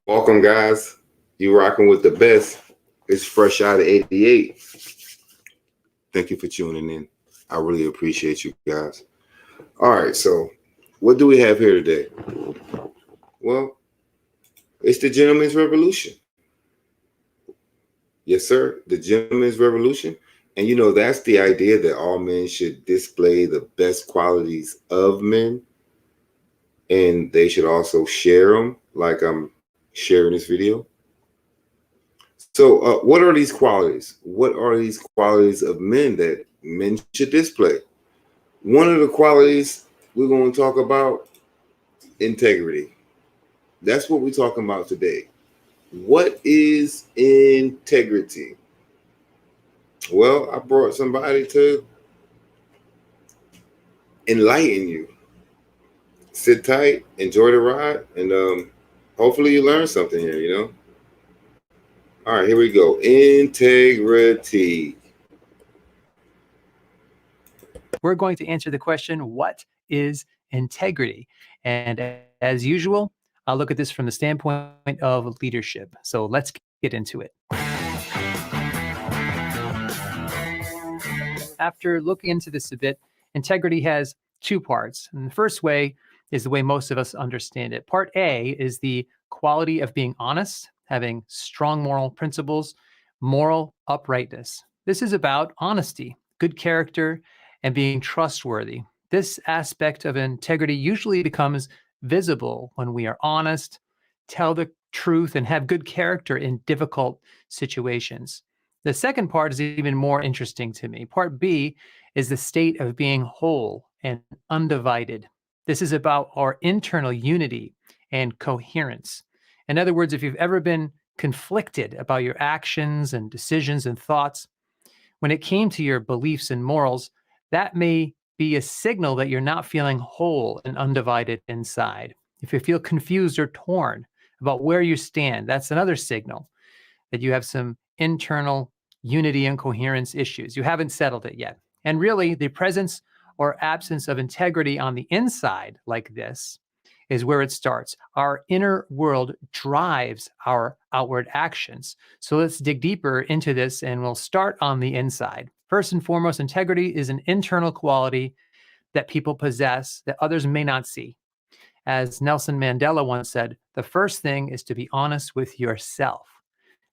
Welcome, guys. You rocking with the best. It's fresh out of 88. Thank you for tuning in. I really appreciate you guys. All right, so what do we have here today? Well, it's the gentleman's revolution. Yes, sir, the gentleman's revolution. And that's the idea that all men should display the best qualities of men and they should also share them like I'm sharing this video. So, what are these qualities? What are these qualities of men that men should display? One of the qualities we're going to talk about integrity. That's what we're talking about today. What is integrity? Well, I brought somebody to enlighten you. Sit tight, enjoy the ride, and hopefully you learn something here. All right, here we go. Integrity. We're going to answer the question, what is integrity? And as usual, I'll look at this from the standpoint of leadership. So let's get into it. After looking into this a bit, integrity has two parts. And the first way is the way most of us understand it. Part A is the quality of being honest, having strong moral principles, moral uprightness. This is about honesty, good character, and being trustworthy. This aspect of integrity usually becomes visible when we are honest, tell the truth, and have good character in difficult situations. The second part is even more interesting to me. Part B is the state of being whole and undivided. This is about our internal unity and coherence. In other words, if you've ever been conflicted about your actions and decisions and thoughts, when it came to your beliefs and morals, that may be a signal that you're not feeling whole and undivided inside. If you feel confused or torn about where you stand, that's another signal that you have some internal unity and coherence issues. You haven't settled it yet. And really, the presence or absence of integrity on the inside, like this, is where it starts. Our inner world drives our outward actions. So let's dig deeper into this and we'll start on the inside. First and foremost, integrity is an internal quality that people possess that others may not see. As Nelson Mandela once said, the first thing is to be honest with yourself.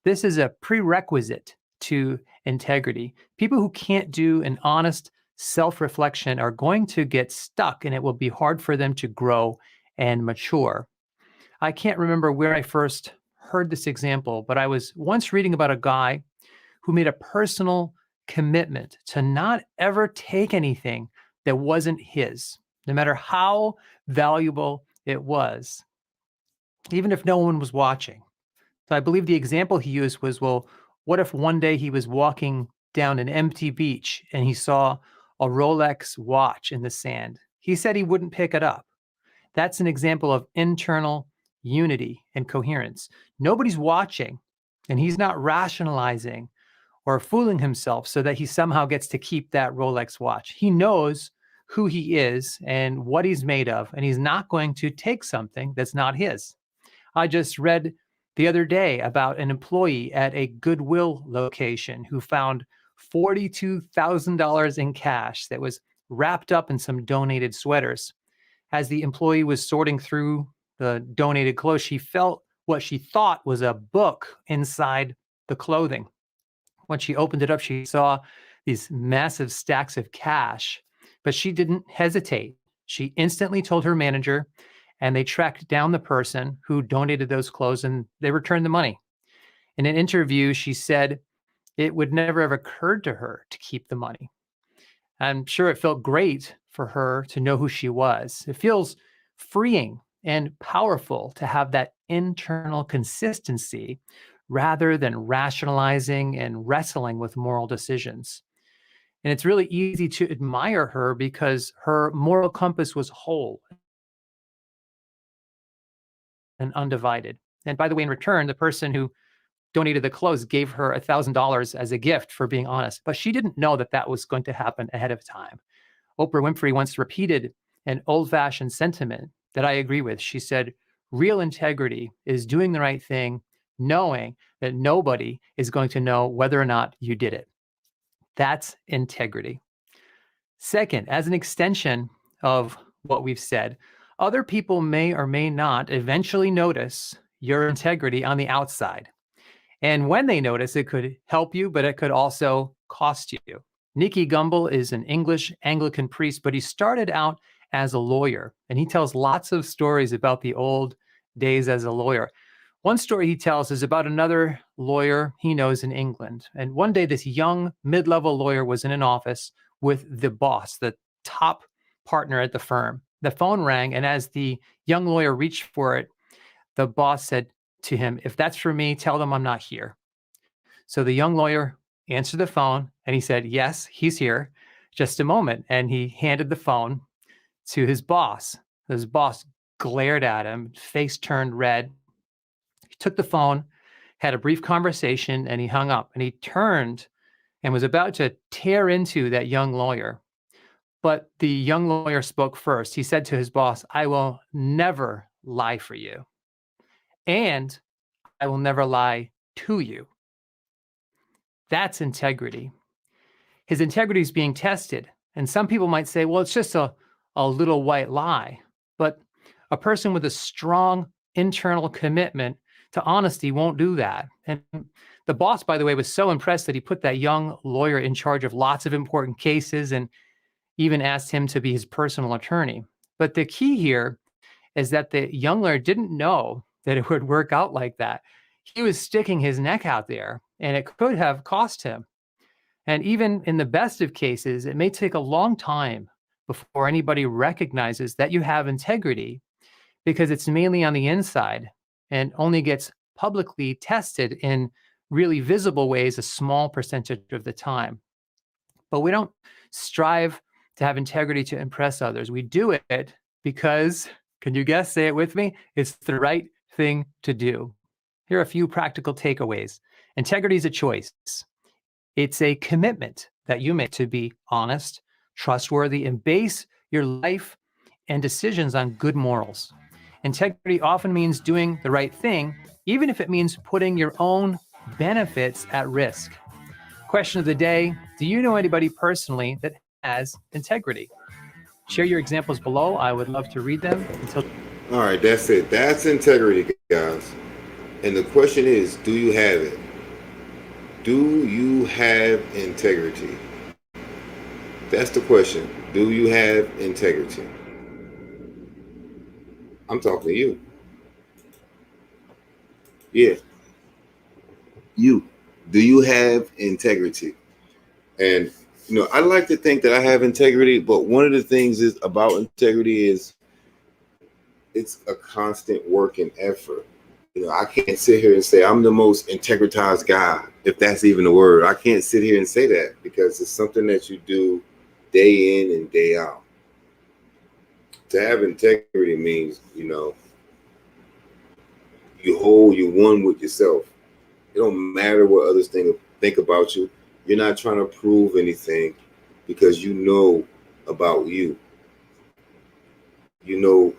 This is a prerequisite to integrity. People who can't do an honest self-reflection are going to get stuck, and it will be hard for them to grow and mature. I can't remember where I first heard this example, but I was once reading about a guy who made a personal commitment to not ever take anything that wasn't his, no matter how valuable it was, even if no one was watching. So I believe the example he used was, well, what if one day he was walking down an empty beach and he saw a Rolex watch in the sand? He said he wouldn't pick it up. That's an example of internal unity and coherence. Nobody's watching, and he's not rationalizing or fooling himself so that he somehow gets to keep that Rolex watch. He knows who he is and what he's made of, and he's not going to take something that's not his. I just read the other day about an employee at a Goodwill location who found $42,000 in cash that was wrapped up in some donated sweaters. As the employee was sorting through the donated clothes, she felt what she thought was a book inside the clothing. When she opened it up, she saw these massive stacks of cash, but she didn't hesitate. She instantly told her manager, and they tracked down the person who donated those clothes, and they returned the money. In an interview, she said it would never have occurred to her to keep the money. I'm sure it felt great for her to know who she was. It feels freeing and powerful to have that internal consistency rather than rationalizing and wrestling with moral decisions. And it's really easy to admire her because her moral compass was whole and undivided. And by the way, in return, the person who donated the clothes gave her $1,000 as a gift for being honest, but she didn't know that that was going to happen ahead of time. Oprah Winfrey once repeated an old-fashioned sentiment that I agree with. She said, Real integrity is doing the right thing, knowing that nobody is going to know whether or not you did it. That's integrity. Second, as an extension of what we've said, other people may or may not eventually notice your integrity on the outside. And when they notice, it could help you, but it could also cost you. Nicky Gumbel is an English Anglican priest, but he started out as a lawyer, and he tells lots of stories about the old days as a lawyer. One story he tells is about another lawyer he knows in England. And one day, this young mid level lawyer was in an office with the boss, the top partner at the firm. The phone rang, and as the young lawyer reached for it, the boss said to him, "If that's for me, tell them I'm not here." So the young lawyer answered the phone and he said, "Yes, he's here. Just a moment." And he handed the phone to his boss. His boss glared at him, face turned red. He took the phone, had a brief conversation, and he hung up. And he turned and was about to tear into that young lawyer. But the young lawyer spoke first. He said to his boss, "I will never lie for you, and I will never lie to you." That's integrity. His integrity is being tested. And some people might say, well, it's just a little white lie. But a person with a strong internal commitment to honesty won't do that. And the boss, by the way, was so impressed that he put that young lawyer in charge of lots of important cases and even asked him to be his personal attorney. But the key here is that the young lawyer didn't know that it would work out like that. He was sticking his neck out there, and it could have cost him. And even in the best of cases, it may take a long time before anybody recognizes that you have integrity because it's mainly on the inside and only gets publicly tested in really visible ways a small percentage of the time. But we don't strive to have integrity to impress others. We do it because, can you guess, say it with me? It's the right thing to do. Here are a few practical takeaways. Integrity is a choice. It's a commitment that you make to be honest, trustworthy, and base your life and decisions on good morals. Integrity often means doing the right thing, even if it means putting your own benefits at risk. Question of the day: do you know anybody personally that has integrity? Share your examples below. I would love to read them. All right, that's it. That's integrity, guys. And the question is, do you have it? Do you have integrity? That's the question. Do you have integrity? I'm talking to you. Yeah. You. Do you have integrity? And I like to think that I have integrity, but one of the things is about integrity is it's a constant work and effort. I can't sit here and say I'm the most integritized guy, if that's even a word. I can't sit here and say that because it's something that you do day in and day out. To have integrity means, you one with yourself. It don't matter what others think about you. You're not trying to prove anything because you know about you. You know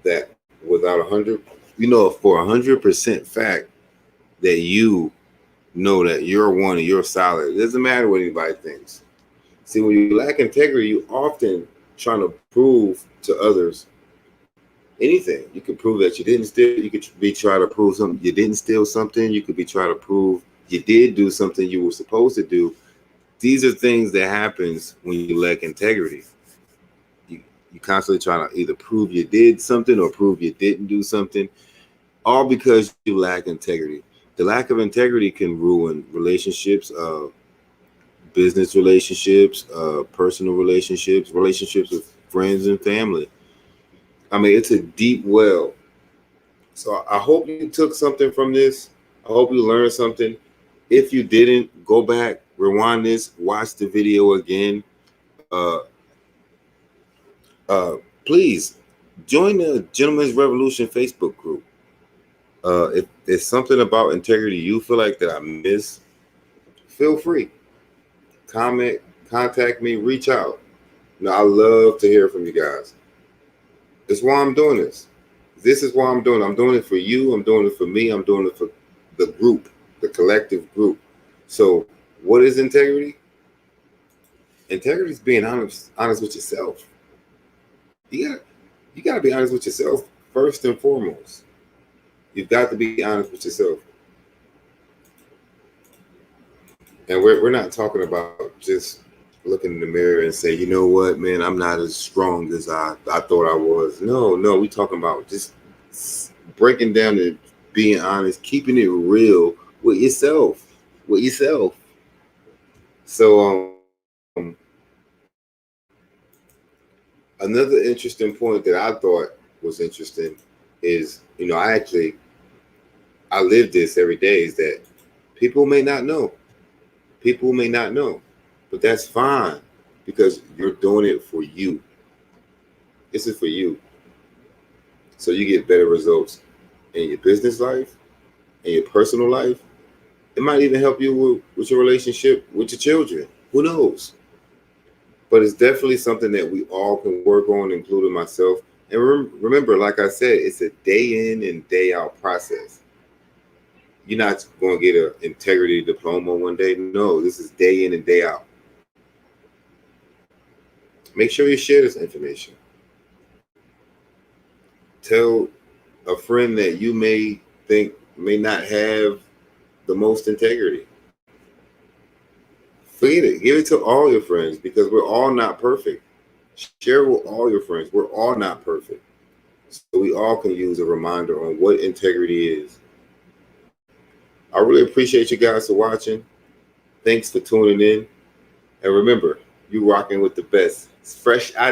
that without for 100% fact that you know that you're one and you're solid. It doesn't matter what anybody thinks. See, when you lack integrity, you often trying to prove to others anything. You could prove that you didn't steal. You could be trying to prove something you didn't steal something. You could be trying to prove you did do something you were supposed to do. These are things that happens when you lack integrity. You constantly trying to either prove you did something or prove you didn't do something, all because you lack integrity. The lack of integrity can ruin relationships, business relationships, personal relationships, relationships with friends and family. I mean, it's a deep well. So I hope you took something from this. I hope you learned something. If you didn't, go back, rewind this, watch the video again. Please join the Gentleman's Revolution Facebook group. If there's something about integrity you feel like that I missed, feel free. Comment, contact me, reach out. I love to hear from you guys. That's why I'm doing this. This is why I'm doing it. I'm doing it for you. I'm doing it for me. I'm doing it for the group, the collective group. So, what is integrity? Integrity is being honest with yourself. You gotta be honest with yourself first and foremost. You've got to be honest with yourself. And we're not talking about just looking in the mirror and say, you know what, man, I'm not as strong as I thought I was. No, we talking about just breaking down and being honest, keeping it real with yourself. With yourself. So another interesting point that I thought was interesting is, I live this every day, is that people may not know. People may not know, but that's fine because you're doing it for you. This is for you. So you get better results in your business life, in your personal life. It might even help you with your relationship with your children. Who knows? But it's definitely something that we all can work on, including myself. And remember, like I said, it's a day in and day out process. You're not going to get an integrity diploma one day. No, this is day in and day out. Make sure you share this information. Tell a friend that you may think may not have the most integrity. Feed it. Give it to all your friends because we're all not perfect. Share with all your friends. We're all not perfect. So we all can use a reminder on what integrity is. I really appreciate you guys for watching. Thanks for tuning in. And remember, you rocking with the best. It's fresh out of